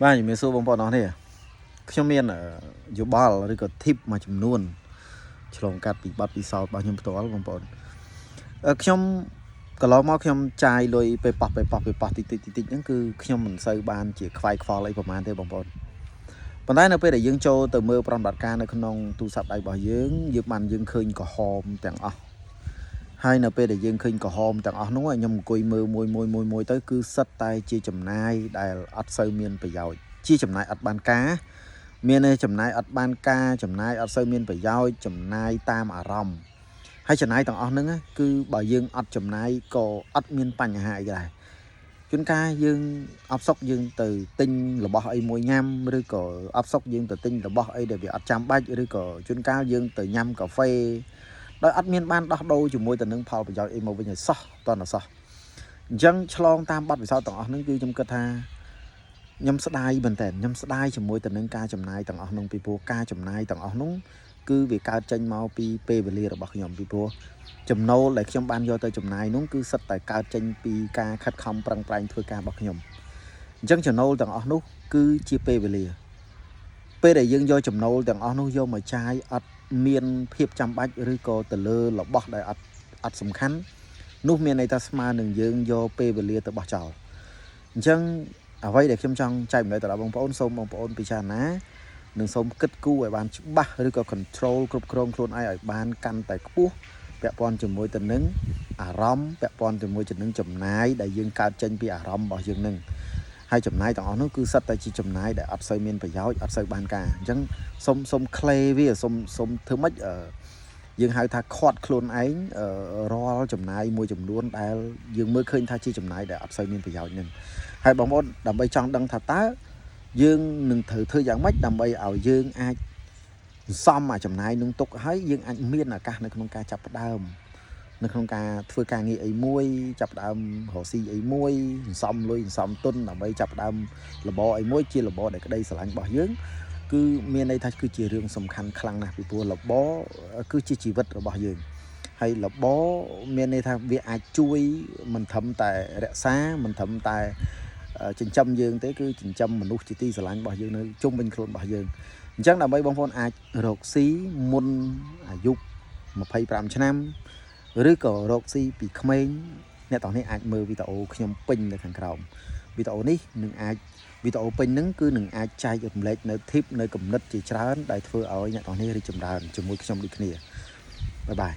Ba những số bông bò nó thếខ្ញុំមានយោបល់ឬក៏ tip មួយចំនួនឆ្លងកាត់ពីបទពិសោធន៍របស់ខ្ញុំផ្ទាល់បងប្អូនខ្ញុំកន្លងមកខ្ញុំចាយលុយពេលប៉ះតិចហ្នឹងគឺខ្ញុំមិនសូវបានជាខ្វាយខ្វល់អីប្រហែលទេបងប្អូនប៉ុន្តែនៅពេលដែលយើងចូលទៅមើលប្រតិបត្តិការនៅក្នុងទូរស័ព្ទដៃរបស់យើងបានយើងឃើញក្រហមទាំងអស់ហើយនៅពេលដែលយើងឃើញក្រហមទាំងអស់នោះខ្ញុំអង្គុយមើលមួយទៅគឺសិតតែជាចំណាយដែលអត់សូវមានប្រយោជន៍ជាចំណាយអត់បានការមានចំណាយអត់បានការចំណាយអត់សូវមានប្រយោជន៍ចំណាយតាមអារម្មណ៍ហើយចំណាយទាំងអស់ហ្នឹងគឺបើយើងអត់ចំណាយក៏អត់មានបញ្ហាអីដែរជួនកាលយើងអបសុកយើងទៅទិញរបស់អីមួយញ៉ាំឬក៏អបសុកយើងទៅទិញរបស់អីដែលវាអត់ចាំបាច់ឬក៏ជួនកាលយើងទៅញ៉ាំកាហ្វេដោយអត់មានបានដោះដូរជាមួយទៅនឹងផលប្រយោជន៍អីមកវិញឲ្យសោះតើសោះអញ្ចឹងឆ្លងតាមបទពិសោធន៍ទាំងអស់ហ្នឹងគឺខ្ញុំគិតថាខ្ញុំស្ដាយមែនតើខ្ញុំស្ដាយជាមួយទៅនឹងការចំណាយទាំងអស់ហ្នឹងពីព្រោះការចំណាយទាំងអស់ហ្នឹងគឺវាកើតចេញមកពីពេលវេលារបស់ខ្ញុំពីព្រោះចំណូលដែលខ្ញុំបានយកទៅចំណាយនោះគឺសិតតែកើតចេញពីការខិតខំប្រឹងប្រែងធ្វើការរបស់ខ្ញុំអញ្ចឹងចំណូលទាំងអស់នោះគឺជាពេលវេលាពេលដែលយើងយកចំណូលទាំងអស់នោះយកមកចាយអត់មានភាពចាំបាច់ឬក៏ទៅលើរបស់ដែលអត់សំខាន់នោះមានន័យថាស្មើនឹងយើងយកពេលវេលាទៅបោះចោលអញ្ចឹងអ្វីដែលខ្ញុំចង់ចែកម្លែកទៅដល់បងប្អូនសូមបងប្អូនពិចារណានិងសូមគិតគូរឲ្យបានច្បាស់ឬក៏ control គ្រប់គ្រងខ្លួនឯងឲ្យបានកាន់តែខ្ពស់ពាក់ព័ន្ធជាមួយទៅនឹងអារម្មណ៍ពាក់ព័ន្ធជាមួយទៅនឹងចំណាយដែលយើងកើតចេញពីអារម្មណ៍របស់យើងនឹងហើយចំណាយទាំងអស់នោះគឺសិតតែជាចំណាយដែលអត់សូវមានប្រយោជន៍អត់សូវបានការអញ្ចឹងសូម clay វាសូមធ្វើម៉េចយើងហៅថាខាត់ខ្លួនឯងរាល់ចំណាយមួយចំនួនដែលយើងមើលឃើញថាជាចំណាយដែលអត់សូវមានប្រយោជន៍នឹងហើយបងប្អូនដើម្បីចង់ដឹងថាតើយើងនឹងត្រូវធ្វើយ៉ាងម៉េចដើម្បីឲ្យយើងអាចសំអាចំណាយនឹងទុកហើយយើងអាចមានឱកាសនៅក្នុងការចាប់ផ្ដើមនៅក្នុងការធ្វើការងារអីមួយចាប់ផ្ដើមរកស៊ីអីមួយសំលុយសំទុនដើម្បីចាប់ផ្ដើមរបរអីមួយជារបរដែលក្តីស្រឡាញ់របស់យើងគឺមានន័យថាគឺជារឿងសំខាន់ខ្លាំងណាស់ពីព្រោះរបរគឺជាជីវិតរបស់យើងហើយរបរមានន័យថាវាអាចជួយមិនត្រឹមតែរក្សាមិនត្រឹមតែចិញ្ចឹមយើងទេគឺចិញ្ចឹមមនុស្សជាទីស្រឡាញ់របស់យើងនៅជុំវិញខ្លួនរបស់យើងអញ្ចឹងដើម្បីបងប្អូនអាចរកស៊ីមុនអាយុ25ឆ្នាំឬក៏រកស៊ីពីក្មេងអ្នកទាំងនេះអាចមើលវីដេអូខ្ញុំពេញនៅខាងក្រោមវីដេអូនេះនឹងអាចវីដេអូពេញហ្នឹងគឺនឹងអាចចែករំលែកនៅ tip នៅគំនិតជាច្រើនដែលធ្វើឲ្យអ្នកទាំងនេះរីកចម្រើនជាមួយខ្ញុំដូចគ្នាបាយបាយ